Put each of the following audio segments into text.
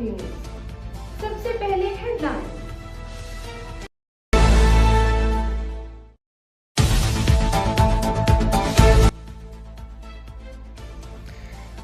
TV news. सबसे पहले headline.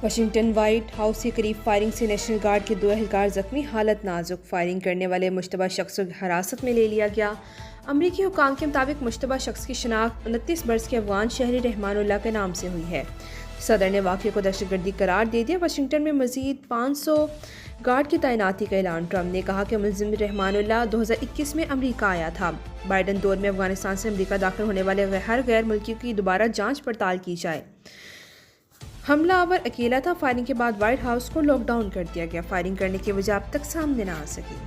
Washington white house के करीब फायरिंग से नेशनल गार्ड के 2 एहलकार जख्मी, हालत नाजुक। फायरिंग करने वाले मुश्तबा शख्स को हिरासत में ले लिया गया। अमरीकी हुकाम के मुताबिक मुश्तबा शख्स की शनाख्त 29 बरस के अफगान शहरी रहमानुल्लाह के नाम से हुई है। सदर ने वाक़े को दहशतगर्दी करार दे दिया। वाशिंगटन में मज़ीद 500 गार्ड की तैनाती का ऐलान। ट्रंप ने कहा कि मुलजिम रहमानुल्लाह 2021 में अमरीका आया था। बाइडन दौर में अफगानिस्तान से अमरीका दाखिल होने वाले हर गैर मुल्की की दोबारा जाँच पड़ताल की जाए। हमलावर अकेला था। फायरिंग के बाद व्हाइट हाउस को लॉकडाउन कर दिया गया। फायरिंग करने की वजह अब तक सामने न आ सकी।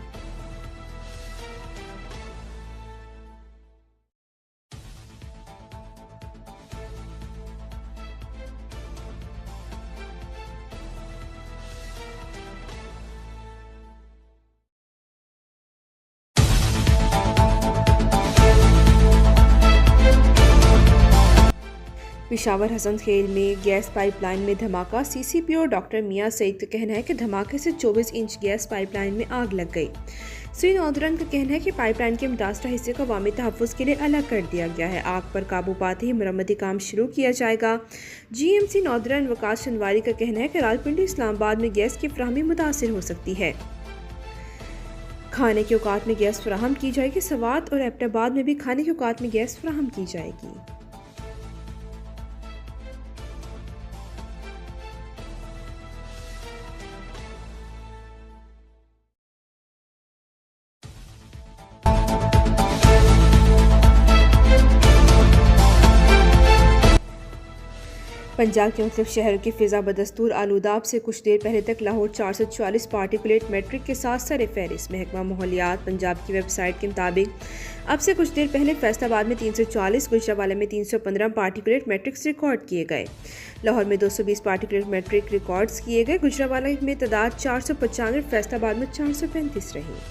पेशावर हसन खेल में गैस पाइपलाइन में धमाका। सीसीपी और डॉक्टर मियां सईद का कहना है कि धमाके से 24 इंच गैस पाइपलाइन में आग लग गई। श्री नौदरन का कहना है कि पाइपलाइन के मुतासरा हिस्से को अवामी तहफ़्फ़ुज़ के लिए अलग कर दिया गया है। आग पर काबू पाते ही मरम्मती काम शुरू किया जाएगा। GMC नौदरन वकास शनवारी का कहना है कि रावलपिंडी इस्लामाबाद में गैस की फराहमी मुतासिर हो सकती है। खाने के औकात में गैस फराहम की जाएगी। सवात और एबटाबाद में भी खाने के औकात में गैस फराहम की जाएगी। पंजाब के मुख्तलिफ शहरों की फ़िज़ा बदस्तूर आलूदा। से कुछ देर पहले तक लाहौर 444 पार्टिकुलेट मैट्रिक के साथ सर फहरिस्त। महकमा माहौलियात पंजाब की वेबसाइट के मुताबिक अब से कुछ देर पहले फैसलाबाद में 340, गुजरावाला में 315 पार्टिकुलेट मैट्रिक्स रिकॉर्ड किए गए। लाहौर में 220 पार्टिकुलेट मैट्रिक रिकॉर्ड्स किए गए। गुजरावाला में तादाद 495, फैसलाबाद में 435 रही।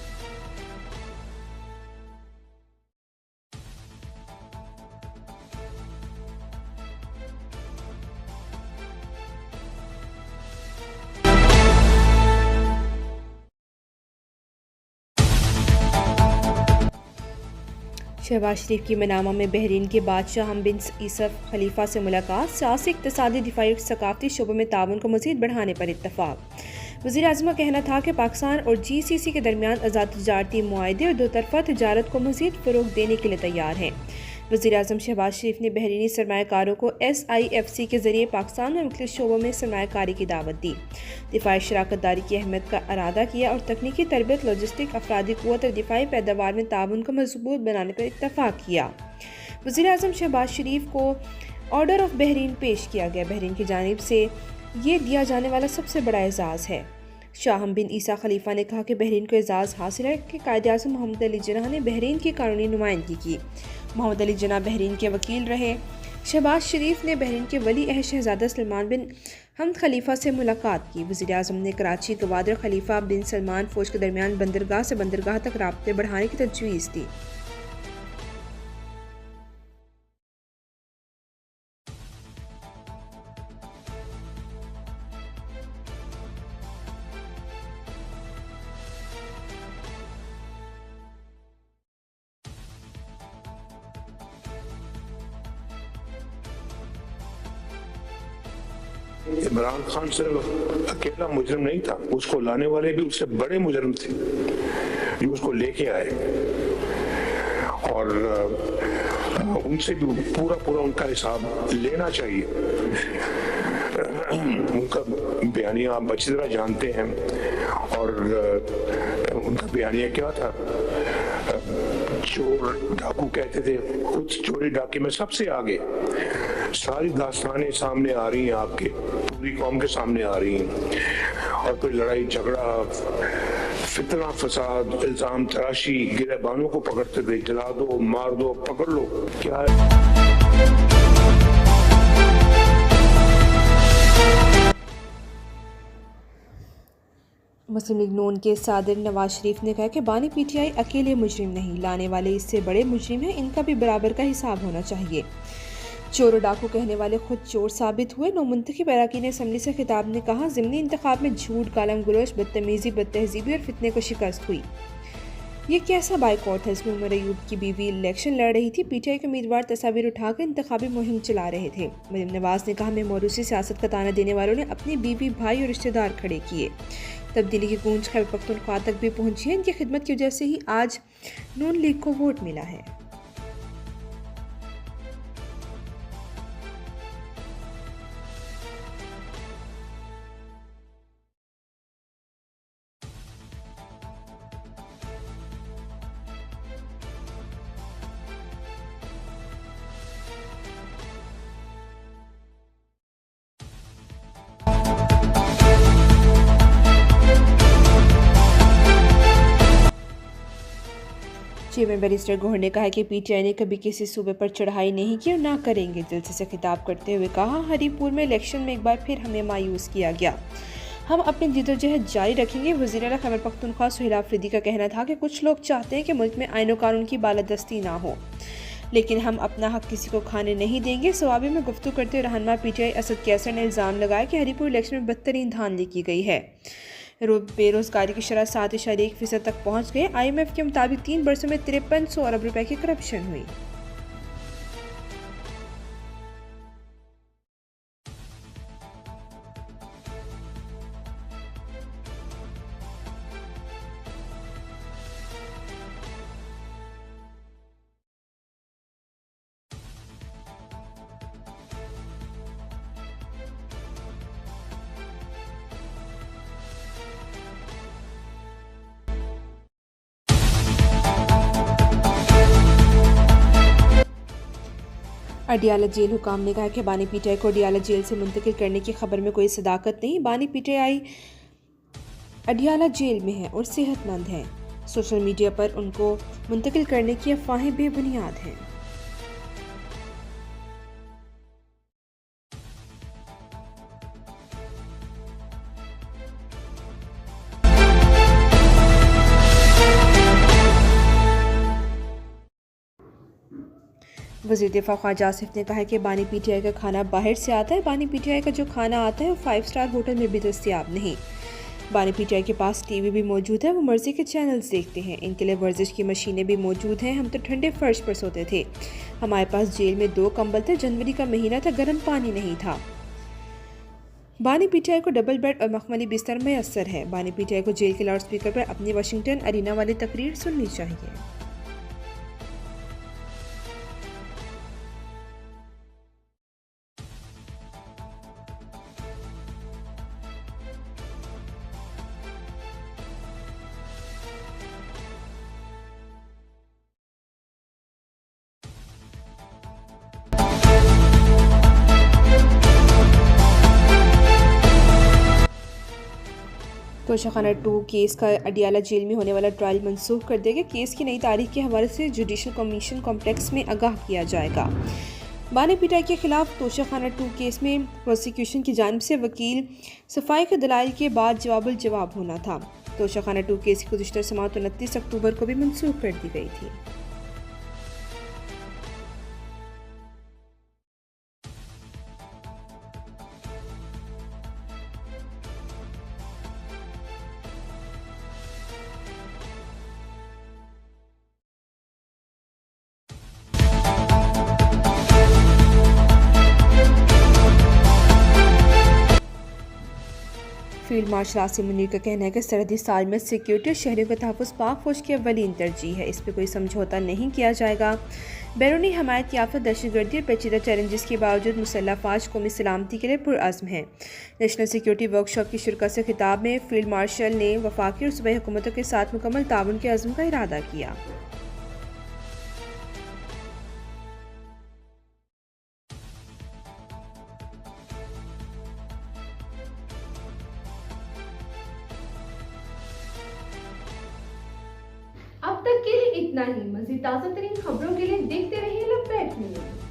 शहबाज शरीफ की मनामा में बहरीन के बादशाह हम बिन ईसफ खलीफा से मुलाकात। सियासी, इक़्तिसादी, दिफाई और सकाफ़ती शोबों में ताउन को मज़ीद बढ़ाने पर इत्तफ़ाक़। वज़ीर आज़म का कहना था कि पाकिस्तान और GCC के दरमियान आज़ाद तजारती मुआहदे और दोतरफ़ा तजारत को मज़ीद फ़रोग़ देने के लिए तैयार हैं। वज़ीर आज़म शहबाज शरीफ ने बहरीनी सरमायाकारों को SIFC के ज़रिए पाकिस्तान में मुख्तलिफ शोबों में सरमायाकारी की दावत दी। दिफाई शराकत दारी की अहमियत का अरादा किया और तकनीकी तरबियत, लॉजिस्टिक, अफरादी क़ुव्वत और दिफाई पैदावार में ताउन को मज़बूत बनाने पर इत्तफ़ाक़ किया। वज़ीर आज़म शहबाज शरीफ को ऑर्डर ऑफ बहरीन पेश किया गया। बहरीन की जानिब से ये दिया जाने वाला सबसे बड़ा एजाज़ है। शाह बिन ईसा खलीफा ने कहा कि बहरीन को एजाज़ हासिल है कि कायद-ए-आज़म मोहम्मद अली जिन्नाह ने बहरीन की कानूनी नुमाइंदगी की। मोहम्मद अली जिन्नाह बहरीन के वकील रहे। शहबाज शरीफ ने बहरीन के वली अहद शहजादा सलमान बिन हमद खलीफा से मुलाकात की। वज़ीर आज़म ने कराची गवादर खलीफा बिन सलमान फ़ौज के दरमियान बंदरगाह से बंदरगाह तक राब्ते बढ़ाने की तजवीज़ दी। इमरान खान सिर्फ अकेला मुजरिम नहीं था, उसको लाने वाले भी उससे बड़े मुजरिम थे जो उसको लेके आए और उनसे भी पूरा उनका हिसाब लेना चाहिए। उनका बयानिया आप अच्छी तरह जानते हैं और उनका बयानिया क्या था? चोर डाकू कहते थे, खुद चोरी डाके में सबसे आगे। सारी दास्तानें सामने आ रही हैं, आपके पूरी कौम के सामने आ रही हैं और फिर लड़ाई झगड़ा, फितना, फसाद, इल्जाम तराशी, गिरबानों को पकड़ते थे, जला दो, मार दो, पकड़ लो। क्या है? मुस्लिम लीग नून के सदर नवाज शरीफ ने कहा कि बानी PTI अकेले मुजरिम नहीं, लाने वाले इससे बड़े मुजरिम हैं, इनका भी बराबर का हिसाब होना चाहिए। चोर और डाकू कहने वाले खुद चोर साबित हुए। नौमुंतखब अरकान असम्बली से खिताब ने कहा, ज़िमनी इंतखाब में झूठ, गालम गलोच, बदतमीज़ी, बदतहजीबी और फितने को शिकस्त हुई। ये कैसा बाइकआउट है? इसमें उमर अयूब की बीवी इलेक्शन लड़ रही थी। पीटीआई के उम्मीदवार तस्वीर उठाकर इंतखाबी मुहिम चला रहे थे। मरीम नवाज ने कहा, मैं मौरूसी सियासत का ताना देने वालों ने अपनी बीवी, भाई और रिश्तेदार खड़े किए। तब्दीली की गूंज खैबर पख्तूनख्वा तक भी पहुंची है। इनकी खिदमत की वजह से ही आज नून लीग को वोट मिला है। चेयरमैन बैरिस्टर गौहर ने कहा कि पीटीआई ने कभी किसी सूबे पर चढ़ाई नहीं की और ना करेंगे। जलसे से खिताब करते हुए कहा, हरीपुर में इलेक्शन में एक बार फिर हमें मायूस किया गया। हम अपनी जद्दोजहद जारी रखेंगे। वज़ीर आला खैबर पख्तूनख्वा सुहेल आफरीदी का कहना था कि कुछ लोग चाहते हैं कि मुल्क में आईन और कानून की बालादस्ती ना हो, लेकिन हम अपना हक किसी को खाने नहीं देंगे। सवाबी में गुफ्तगू करते हुए रहनुमा पीटीआई असद कैसर ने इल्ज़ाम लगाया कि हरीपुर इलेक्शन में बदतरीन धांधली की गई है। बेरोजगारी की शरह 7.1% तक पहुंच गए। IMF के मुताबिक 3 बरसों में 5300 अरब रुपए की करप्शन हुई। अडियाला जेल हुकाम ने कहा कि बानी पीटीआई को अडियाला जेल से मुंतकिल करने की खबर में कोई सदाकत नहीं। बानी पीटीआई अडियाला जेल में है और सेहतमंद है। सोशल मीडिया पर उनको मुंतकिल करने की अफवाहें बेबुनियाद हैं। वज़ीर दिफा ख्वाजा आसिफ ने कहा है कि बानी पीटीआई का खाना बाहर से आता है। बानी पीटीआई का जो खाना आता है वो 5 स्टार होटल में भी दस्तयाब नहीं। बानी पीटीआई के पास टीवी भी मौजूद है, वो मर्जी के चैनल्स देखते हैं। इनके लिए वर्जिश की मशीनें भी मौजूद हैं। हम तो ठंडे फर्श पर सोते थे। हमारे पास जेल में 2 कंबल थे। जनवरी का महीना था, गर्म पानी नहीं था। बानी पीटीआई को डबल बेड और मखमली बिस्तर मैसर है। बानी पीटीआई को जेल के लाउड स्पीकर पर अपनी वाशिंगटन अरीना वाली तकरीर सुननी चाहिए। तोशाखाना 2 केस का अडियाला जेल में होने वाला ट्रायल मनसूख कर दिया गया। केस की नई तारीख के हवाले से जुडिशल कमीशन कॉम्प्लेक्स में आगाह किया जाएगा। बानी पीटीआई के खिलाफ तोशाखाना 2 केस में प्रोसिक्यूशन की जानिब से वकील सफाई के दलाइल के बाद जवाबुल जवाब होना था। तोशाखाना 2 केस की गुज़िश्ता समाअत 29 अक्टूबर को भी मनसूख कर दी गई थी। फील्ड मार्शल आसिम मुनीर का कहना है कि सरहदी साल में सिक्योरिटी और शहरियों का तहफ़्फ़ुज़ पाक फौज की अव्वलीन तरजीह है। इस पर कोई समझौता नहीं किया जाएगा। बैरूनी हमायत याफ्ता दहशतगर्दी और पेचीदा चैलेंजेस के बावजूद मुसल्लह फ़ौज कौमी सलामती के लिए पुरअज़्म है। नेशनल सिक्योरिटी वर्कशॉप की शिरकत से खिताब में फील्ड मार्शल ने वफाकी और सूबाई हुकूमतों के साथ मुकम्मल ताउन के अज़्म का इरादा किया। अब तक के लिए इतना ही। मज़ीद ताज़ा तरीन खबरों के लिए देखते रहिए लपैट न्यूज़।